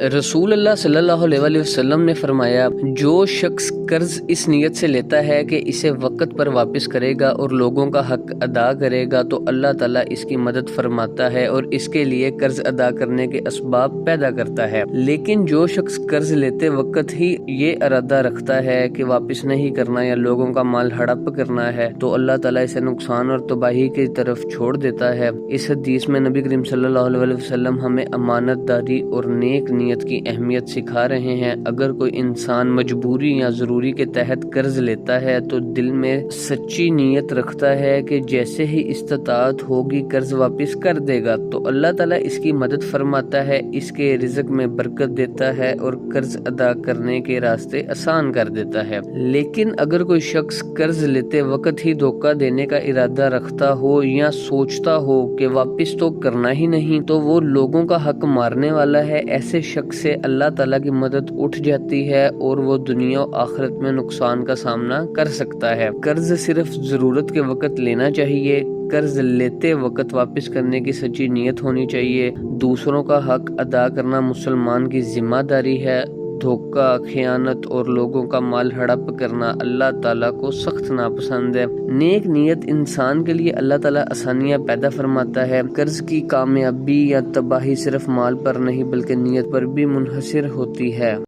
रसूल अल्लाह सल्लल्लाहु अलैहि वसल्लम ने फरमाया, जो शख्स कर्ज इस नीयत से लेता है कि इसे वक़्त पर वापस करेगा और लोगों का हक अदा करेगा तो अल्लाह ताला इसकी मदद फरमाता है और इसके लिए कर्ज अदा करने के असबाब पैदा करता है। लेकिन जो शख्स कर्ज लेते वक्त ही ये इरादा रखता है कि वापस नहीं करना या लोगों का माल हड़प करना है तो अल्लाह ताला इसे नुकसान और तबाही की तरफ छोड़ देता है। इस हदीस में नबी करीम सल्लल्लाहु अलैहि वसल्लम हमें अमानतदारी और नेक नीयत की अहमियत सिखा रहे हैं। अगर कोई इंसान मजबूरी या ज़रूरी के तहत कर्ज लेता है तो दिल में सच्ची नीयत रखता है कि जैसे ही इस्तात होगी कर्ज वापस कर देगा तो अल्लाह ताला इसकी मदद फरमाता है, इसके रिज़्क में बरकत देता है और कर्ज अदा करने के रास्ते आसान कर देता है। लेकिन अगर कोई शख्स कर्ज लेते वक्त ही धोखा देने का इरादा रखता हो या सोचता हो कि वापस तो करना ही नहीं तो वो लोगों का हक मारने वाला है, ऐसे शख्स से अल्लाह ताला की मदद उठ जाती है और वो दुनिया और आखिरत में नुकसान का सामना कर सकता है। कर्ज सिर्फ जरूरत के वक्त लेना चाहिए। कर्ज लेते वक्त वापस करने की सच्ची नीयत होनी चाहिए। दूसरों का हक अदा करना मुसलमान की जिम्मेदारी है। धोखा, खयानत और लोगों का माल हड़प करना अल्लाह ताला को सख्त नापसंद है। नेक नीयत इंसान के लिए अल्लाह ताला आसानियां पैदा फरमाता है। कर्ज की कामयाबी या तबाही सिर्फ माल पर नहीं बल्कि नीयत पर भी मुनहसर होती है।